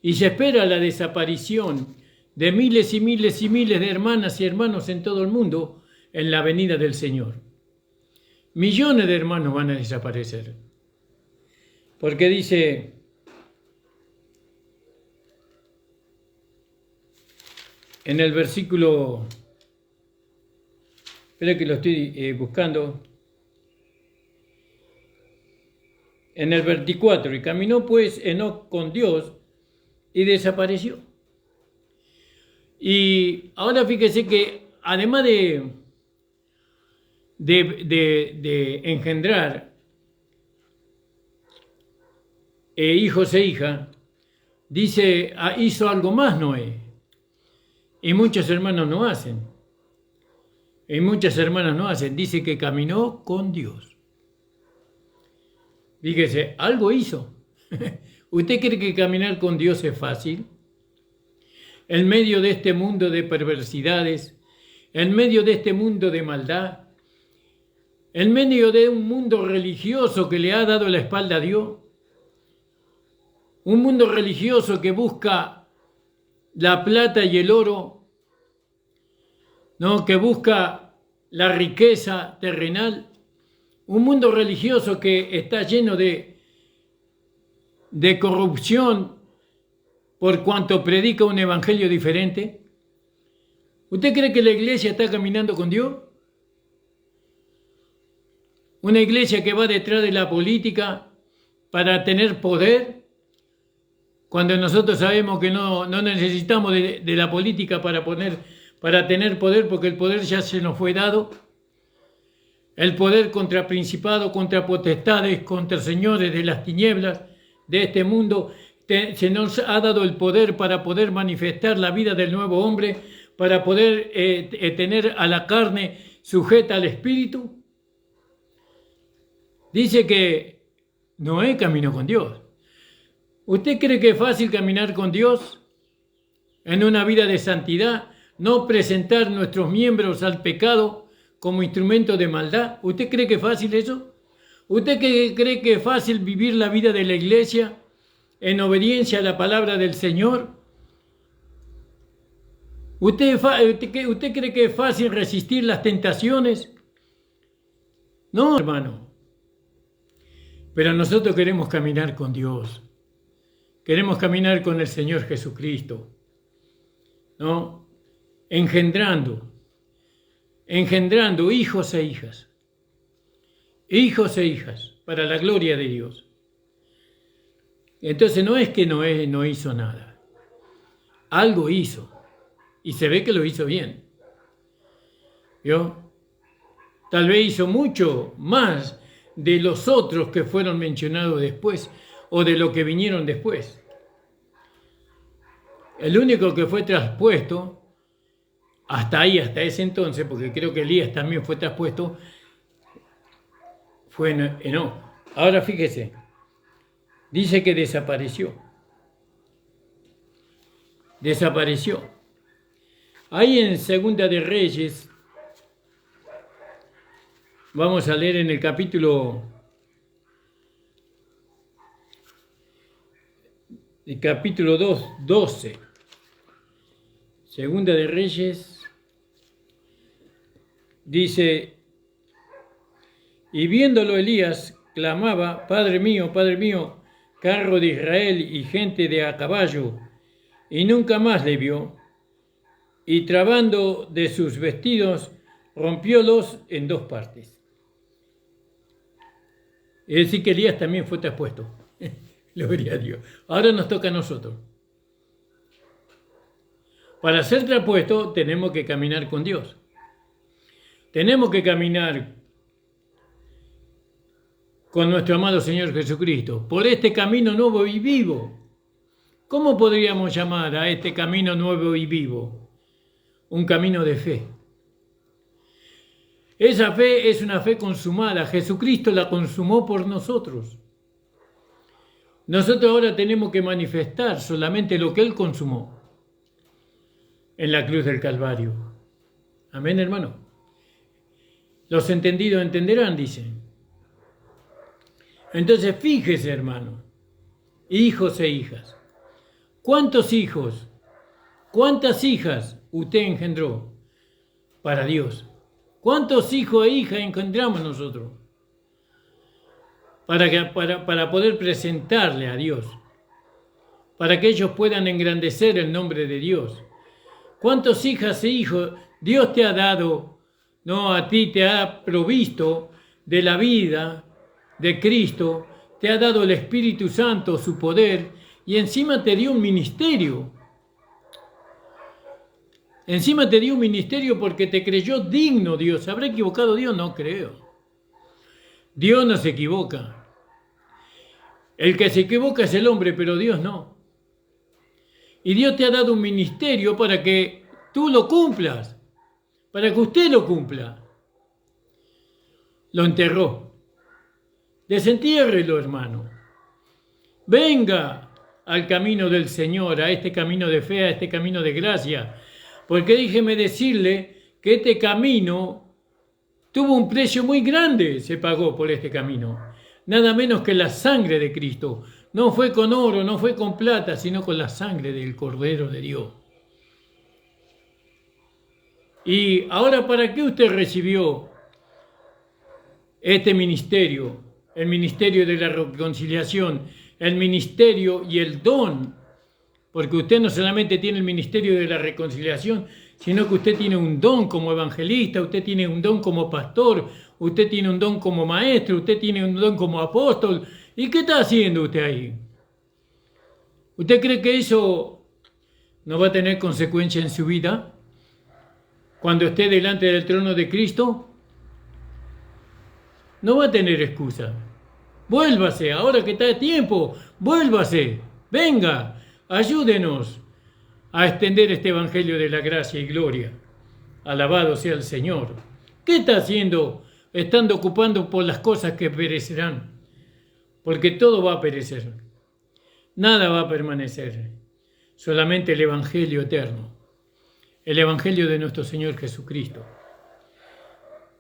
Y se espera la desaparición de miles y miles y miles de hermanas y hermanos en todo el mundo en la venida del Señor. Millones de hermanos van a desaparecer. Porque dice, en el versículo, espera que lo estoy buscando, en el 24, y caminó pues Enoc con Dios y desapareció. Y ahora fíjese que además de engendrar hijos e hijas, dice, hizo algo más Noé. Y muchos hermanos no hacen. Y muchas hermanas no hacen. Dice que caminó con Dios. Fíjese, algo hizo. ¿Usted cree que caminar con Dios es fácil? En medio de este mundo de perversidades, en medio de este mundo de maldad, en medio de un mundo religioso que le ha dado la espalda a Dios, un mundo religioso que busca la plata y el oro, ¿no? Que busca la riqueza terrenal, un mundo religioso que está lleno de de corrupción por cuanto predica un evangelio diferente? ¿Usted cree que la iglesia está caminando con Dios? Una iglesia que va detrás de la política para tener poder, cuando nosotros sabemos que no necesitamos de la política para tener poder, porque el poder ya se nos fue dado. El poder contra principados, contra potestades, contra señores de las tinieblas de este mundo. Se nos ha dado el poder para poder manifestar la vida del nuevo hombre, para poder tener a la carne sujeta al espíritu. Dice que Noé caminó con Dios. ¿Usted cree que es fácil caminar con Dios en una vida de santidad? No presentar nuestros miembros al pecado como instrumento de maldad. ¿Usted cree que es fácil eso? ¿Usted cree que es fácil vivir la vida de la iglesia en obediencia a la palabra del Señor? ¿Usted cree que es fácil resistir las tentaciones? No, hermano. Pero nosotros queremos caminar con Dios. Queremos caminar con el Señor Jesucristo, ¿no? Engendrando hijos e hijas para la gloria de Dios. Entonces no es que Noé no hizo nada, algo hizo y se ve que lo hizo bien. ¿Vio? Tal vez hizo mucho más de los otros que fueron mencionados después o de lo que vinieron después. El único que fue traspuesto hasta ese entonces, porque creo que Elías también fue traspuesto, fue Enoc. Ahora fíjese, dice que desapareció. Ahí en Segunda de Reyes, vamos a leer en el capítulo 2, 12. Segunda de Reyes dice: y viéndolo Elías, clamaba: Padre mío, carro de Israel y gente de a caballo. Y nunca más le vio. Y trabando de sus vestidos, rompiólos en 2 partes. Es decir, que Elías también fue traspuesto. Gloria a Dios. Ahora nos toca a nosotros. Para ser traspuesto tenemos que caminar con Dios. Tenemos que caminar con nuestro amado Señor Jesucristo por este camino nuevo y vivo. ¿Cómo podríamos llamar a este camino nuevo y vivo? Un camino de fe. Esa fe es una fe consumada. Jesucristo la consumó por nosotros. Nosotros ahora tenemos que manifestar solamente lo que Él consumó en la cruz del Calvario. Amén, hermano. Los entendidos entenderán, dice. Entonces, fíjese, hermano, hijos e hijas. ¿Cuántos hijos, cuántas hijas usted engendró para Dios? ¿Cuántos hijos e hijas engendramos nosotros para poder presentarle a Dios? Para que ellos puedan engrandecer el nombre de Dios. ¿Cuántas hijas e hijos Dios te ha dado? No, a ti te ha provisto de la vida de Cristo, te ha dado el Espíritu Santo, su poder, y encima te dio un ministerio. Encima te dio un ministerio porque te creyó digno Dios. ¿Habrá equivocado Dios? No creo. Dios no se equivoca. El que se equivoca es el hombre, pero Dios no. Y Dios te ha dado un ministerio para que tú lo cumplas, para que usted lo cumpla. Lo enterró. Desentiérrelo, hermano. Venga al camino del Señor, a este camino de fe, a este camino de gracia. Porque déjeme decirle que este camino tuvo un precio muy grande, se pagó por este camino. Nada menos que la sangre de Cristo. No fue con oro, no fue con plata, sino con la sangre del Cordero de Dios. Y ahora, ¿para qué usted recibió este ministerio? El ministerio de la reconciliación, el ministerio y el don, porque usted no solamente tiene el ministerio de la reconciliación, sino que usted tiene un don como evangelista, usted tiene un don como pastor, usted tiene un don como maestro, usted tiene un don como apóstol. ¿Y qué está haciendo usted ahí? ¿Usted cree que eso no va a tener consecuencia en su vida cuando esté delante del trono de Cristo? No va a tener excusa. Vuélvase, ahora que está de tiempo, vuélvase, venga, ayúdenos a extender este evangelio de la gracia y gloria. Alabado sea el Señor. ¿Qué está haciendo? Estando ocupando por las cosas que perecerán, porque todo va a perecer. Nada va a permanecer, solamente el evangelio eterno, el evangelio de nuestro Señor Jesucristo.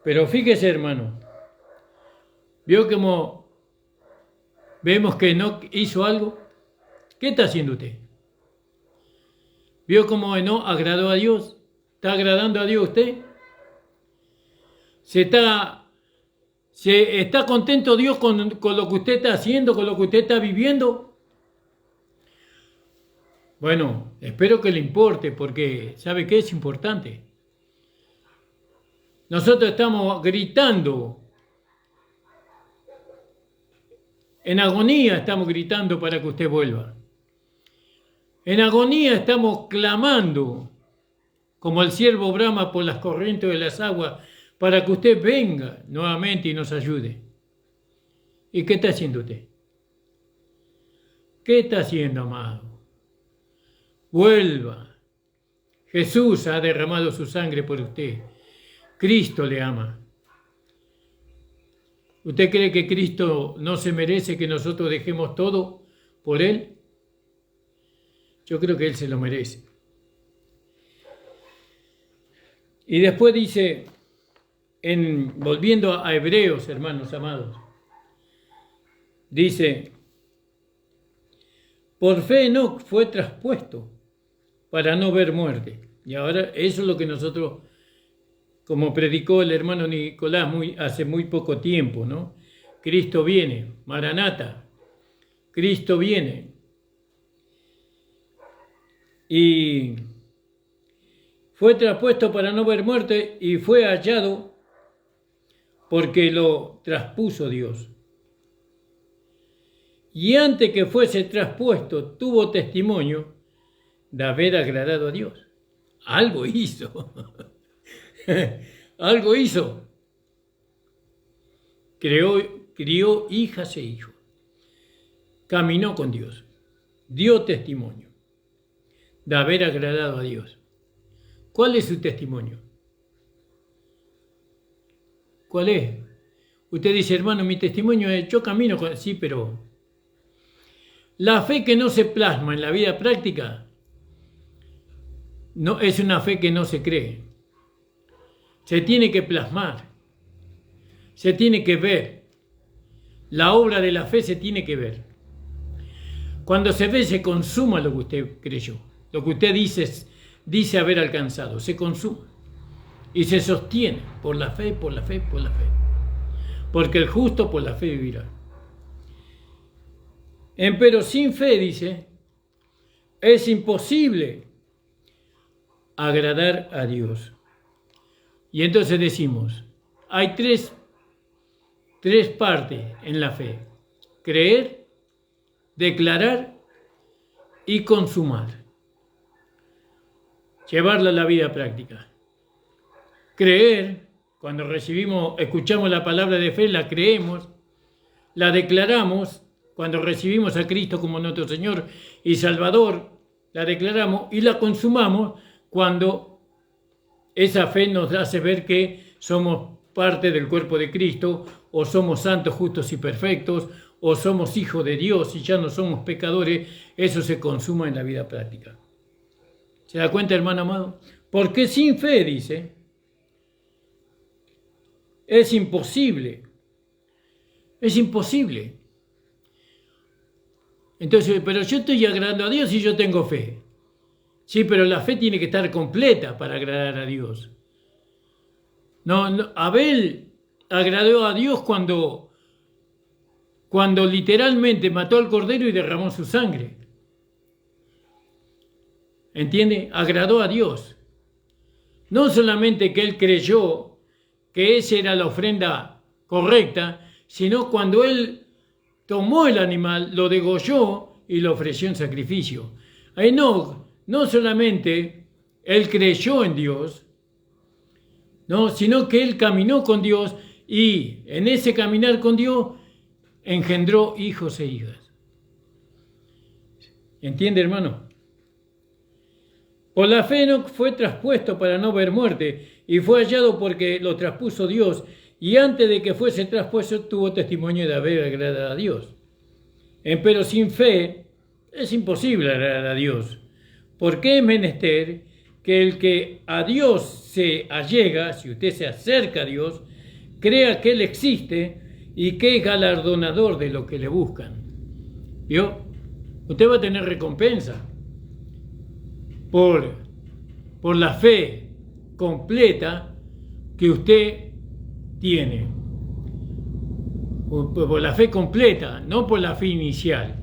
Pero fíjese, hermano, vio como vemos que Enoc hizo algo. ¿Qué está haciendo usted? ¿Vio cómo Enoc agradó a Dios? ¿Está agradando a Dios usted? ¿Está contento Dios con lo que usted está haciendo, con lo que usted está viviendo? Bueno, espero que le importe, porque ¿sabe qué es importante? Nosotros estamos gritando, en agonía estamos gritando para que usted vuelva. En agonía estamos clamando, como el siervo brama por las corrientes de las aguas, para que usted venga nuevamente y nos ayude. ¿Y qué está haciendo usted? ¿Qué está haciendo, amado? Vuelva. Jesús ha derramado su sangre por usted. Cristo le ama. ¿Usted cree que Cristo no se merece que nosotros dejemos todo por Él? Yo creo que Él se lo merece. Y después dice, volviendo a Hebreos, hermanos amados, dice, por fe Enoc fue traspuesto para no ver muerte. Y ahora eso es lo que nosotros, como predicó el hermano Nicolás hace muy poco tiempo, ¿no? Cristo viene, Maranata, Cristo viene. Y fue traspuesto para no ver muerte y fue hallado porque lo traspuso Dios. Y antes que fuese traspuesto, tuvo testimonio de haber agradado a Dios. Algo hizo. Algo hizo. Crió hijas e hijos. Caminó con Dios. Dio testimonio de haber agradado a Dios. ¿Cuál es su testimonio? ¿Cuál es? Usted dice, hermano, mi testimonio es, yo camino con... Sí, pero la fe que no se plasma en la vida práctica no, es una fe que no se cree. Se tiene que plasmar. Se tiene que ver. La obra de la fe se tiene que ver. Cuando se ve, se consuma lo que usted creyó. Lo que usted dice haber alcanzado. Se consuma. Y se sostiene por la fe, por la fe, por la fe. Porque el justo por la fe vivirá. Pero sin fe, dice, es imposible agradar a Dios. Y entonces decimos, hay tres partes en la fe. Creer, declarar y consumar. Llevarla a la vida práctica. Creer, cuando escuchamos la palabra de fe, la creemos, la declaramos, cuando recibimos a Cristo como nuestro Señor y Salvador, la declaramos y la consumamos cuando esa fe nos hace ver que somos parte del cuerpo de Cristo, o somos santos, justos y perfectos, o somos hijos de Dios y ya no somos pecadores. Eso se consuma en la vida práctica. ¿Se da cuenta, hermano amado? Porque sin fe, dice, es imposible. Es imposible. Entonces, pero yo estoy agradando a Dios y yo tengo fe. Sí, pero la fe tiene que estar completa para agradar a Dios. No, Abel agradó a Dios cuando cuando literalmente mató al cordero y derramó su sangre. ¿Entiende? Agradó a Dios. No solamente que él creyó que esa era la ofrenda correcta, sino cuando él tomó el animal, lo degolló y lo ofreció en sacrificio. Ahí no solamente él creyó en Dios, no, sino que él caminó con Dios y en ese caminar con Dios engendró hijos e hijas. ¿Entiende, hermano? Por la fe Enoc fue traspuesto para no ver muerte y fue hallado porque lo traspuso Dios, y antes de que fuese traspuesto tuvo testimonio de haber agradado a Dios. Pero sin fe es imposible agradar a Dios, porque es menester que el que a Dios se allega, si usted se acerca a Dios, crea que Él existe y que es galardonador de lo que le buscan. ¿Vio? Usted va a tener recompensa por la fe completa que usted tiene. Por la fe completa, no por la fe inicial.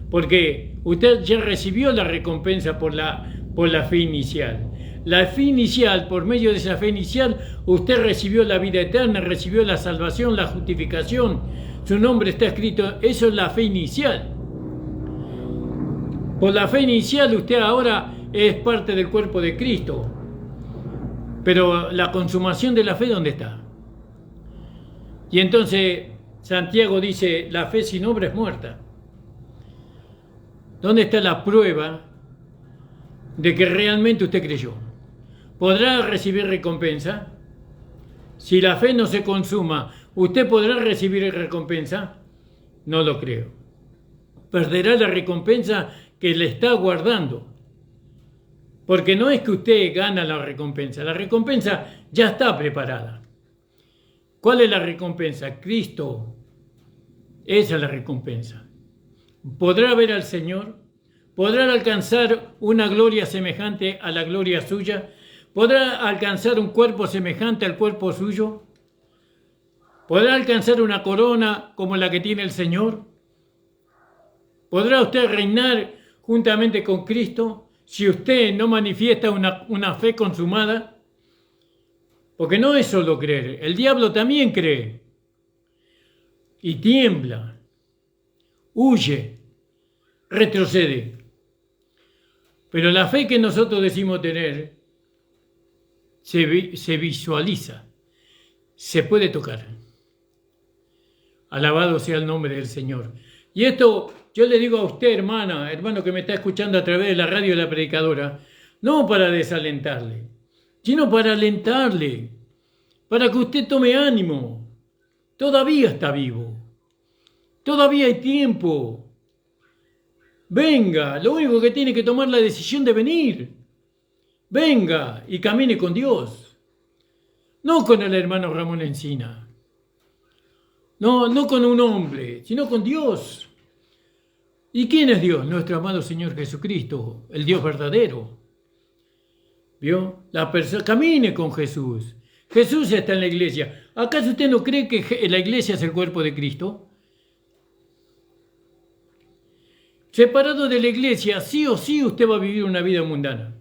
Porque usted ya recibió la recompensa por la fe inicial. La fe inicial, por medio de esa fe inicial, usted recibió la vida eterna, recibió la salvación, la justificación. Su nombre está escrito, eso es la fe inicial. Por la fe inicial usted ahora es parte del cuerpo de Cristo. Pero la consumación de la fe, ¿dónde está? Y entonces Santiago dice, la fe sin obra es muerta. ¿Dónde está la prueba de que realmente usted creyó? ¿Podrá recibir recompensa? Si la fe no se consuma, ¿usted podrá recibir recompensa? No lo creo. Perderá la recompensa que le está guardando. Porque no es que usted gana la recompensa ya está preparada. ¿Cuál es la recompensa? Cristo. Esa es la recompensa. ¿Podrá ver al Señor? ¿Podrá alcanzar una gloria semejante a la gloria suya? ¿Podrá alcanzar un cuerpo semejante al cuerpo suyo? ¿Podrá alcanzar una corona como la que tiene el Señor? ¿Podrá usted reinar juntamente con Cristo si usted no manifiesta una fe consumada? Porque no es solo creer, el diablo también cree y tiembla, huye, retrocede. Pero la fe que nosotros decimos tener se visualiza, se puede tocar. Alabado sea el nombre del Señor. Y esto yo le digo a usted, hermano que me está escuchando a través de la radio de la predicadora, no para desalentarle, sino para alentarle, para que usted tome ánimo. Todavía está vivo, todavía hay tiempo. Venga, lo único que tiene que tomar la decisión de venir. Venga y camine con Dios, no con el hermano Ramón Encina, no con un hombre, sino con Dios. ¿Y quién es Dios? Nuestro amado Señor Jesucristo, el Dios verdadero. ¿Vio? Camine con Jesús. Jesús está en la iglesia. ¿Acaso usted no cree que la iglesia es el cuerpo de Cristo? Separado de la iglesia, sí o sí usted va a vivir una vida mundana.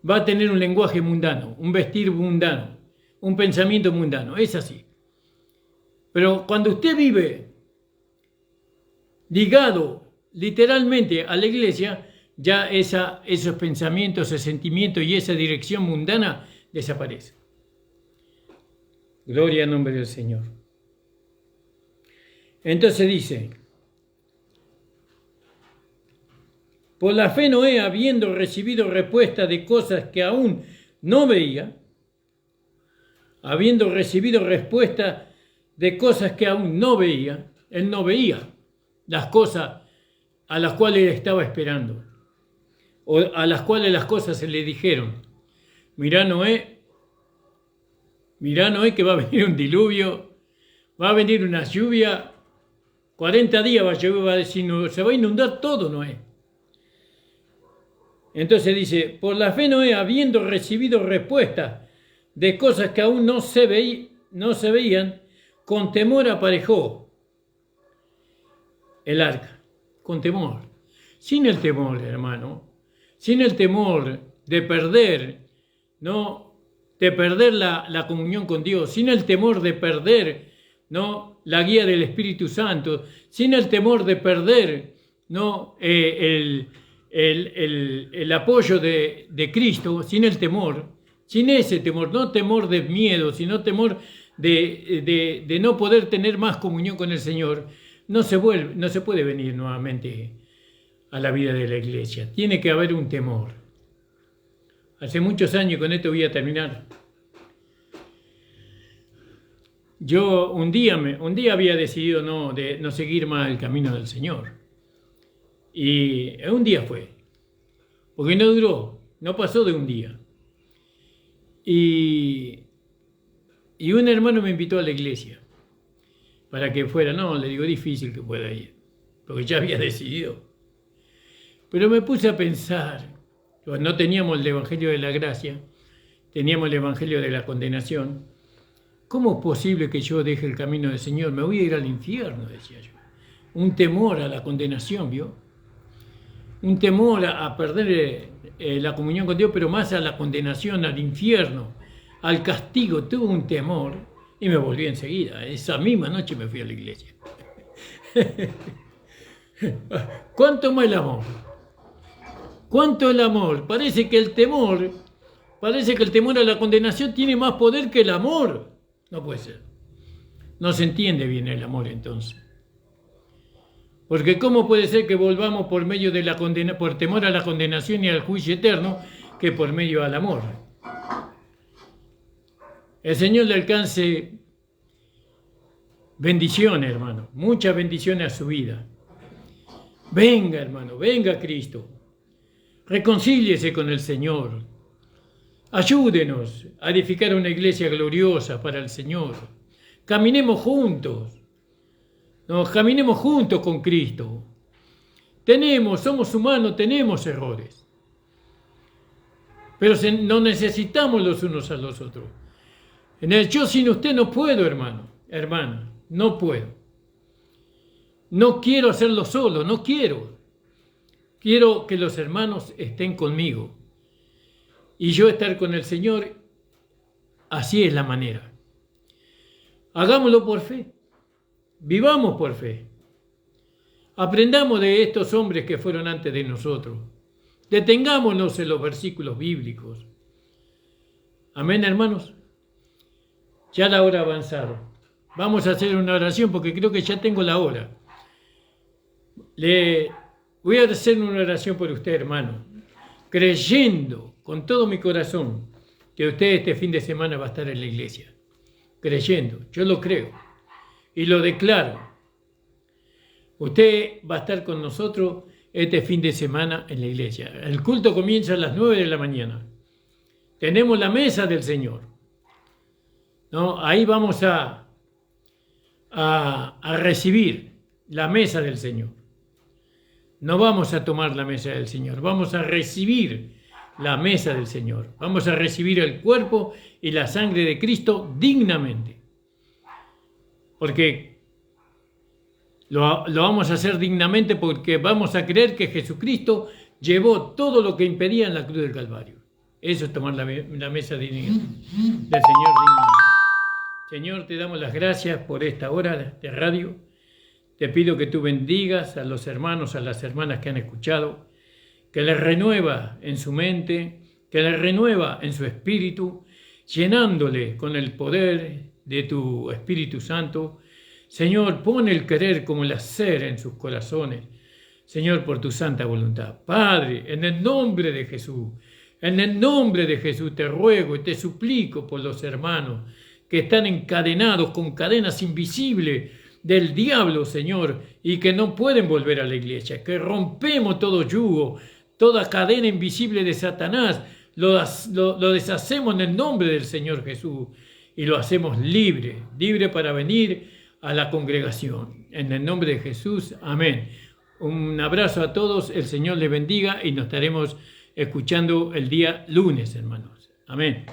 Va a tener un lenguaje mundano, un vestir mundano, un pensamiento mundano. Es así. Pero cuando usted vive ligado literalmente a la iglesia, ya esos pensamientos, esos sentimientos y esa dirección mundana desaparece. Gloria al nombre del Señor. Entonces dice, por la fe Noé, habiendo recibido respuesta de cosas que aún no veía, habiendo recibido respuesta de cosas que aún no veía, él no veía las cosas a las cuales estaba esperando, o a las cuales las cosas se le dijeron. Mirá Noé que va a venir un diluvio, va a venir una lluvia, 40 días va a llover, se va a inundar todo Noé. Entonces dice, por la fe Noé, habiendo recibido respuesta de cosas que aún no se veían, con temor aparejó. el arca, con temor. Sin el temor, hermano, sin el temor de perder, ¿no? De perder la comunión con Dios, sin el temor de perder, ¿no? La guía del Espíritu Santo, sin el temor de perder, ¿no? El apoyo de Cristo, sin el temor, sin ese temor, no temor de miedo, sino temor de no poder tener más comunión con el Señor, no se puede venir nuevamente a la vida de la iglesia. Tiene que haber un temor. Hace muchos años, con esto voy a terminar. Yo un día había decidido no seguir más el camino del Señor. Y un día fue, porque no duró, no pasó de un día. Y un hermano me invitó a la iglesia para que fuera. No, le digo, difícil que pueda ir, porque ya había decidido. Pero me puse a pensar, no teníamos el Evangelio de la Gracia, teníamos el Evangelio de la condenación. ¿Cómo es posible que yo deje el camino del Señor? Me voy a ir al infierno, decía yo. Un temor a la condenación, ¿vio? Un temor a perder la comunión con Dios, pero más a la condenación, al infierno, al castigo. Tuve un temor y me volví enseguida. Esa misma noche me fui a la iglesia. ¿Cuánto más el amor? ¿Cuánto el amor? Parece que el temor a la condenación tiene más poder que el amor. No puede ser. No se entiende bien el amor entonces. Porque ¿cómo puede ser que volvamos por medio de por temor a la condenación y al juicio eterno, que por medio al amor? El Señor le alcance bendiciones, hermano, muchas bendiciones a su vida. Venga, hermano, venga Cristo. Reconcíliese con el Señor. Ayúdenos a edificar una iglesia gloriosa para el Señor. Caminemos juntos. Caminemos juntos con Cristo. Somos humanos, tenemos errores. Pero no necesitamos los unos a los otros. En el yo sin usted no puedo, hermana, no puedo. No quiero hacerlo solo, no quiero. Quiero que los hermanos estén conmigo. Y yo estar con el Señor, así es la manera. Hagámoslo por fe. Vivamos por fe. Aprendamos de estos hombres que fueron antes de nosotros. Detengámonos en los versículos bíblicos. Amén, hermanos. Ya la hora ha avanzado. Vamos a hacer una oración porque creo que ya tengo la hora. Le voy a hacer una oración por usted, hermano, creyendo con todo mi corazón que usted este fin de semana va a estar en la iglesia. Creyendo, yo lo creo y lo declaro. Usted va a estar con nosotros este fin de semana en la iglesia. El culto comienza a las 9 de la mañana. Tenemos la mesa del Señor. ¿No? Ahí vamos a recibir la mesa del Señor. No vamos a tomar la mesa del Señor, vamos a recibir la mesa del Señor. Vamos a recibir el cuerpo y la sangre de Cristo dignamente. Porque lo vamos a hacer dignamente porque vamos a creer que Jesucristo llevó todo lo que impedía en la cruz del Calvario. Eso es tomar la mesa del Señor dignamente. Señor, te damos las gracias por esta hora de radio. Te pido que tú bendigas a los hermanos, a las hermanas que han escuchado, que les renueva en su mente, que les renueva en su espíritu, llenándole con el poder de tu Espíritu Santo. Señor, pon el querer como el hacer en sus corazones, Señor, por tu santa voluntad. Padre, en el nombre de Jesús te ruego y te suplico por los hermanos que están encadenados con cadenas invisibles del diablo, Señor, y que no pueden volver a la iglesia, que rompemos todo yugo, toda cadena invisible de Satanás, lo deshacemos en el nombre del Señor Jesús y lo hacemos libre para venir a la congregación. En el nombre de Jesús, amén. Un abrazo a todos, el Señor les bendiga y nos estaremos escuchando el día lunes, hermanos. Amén.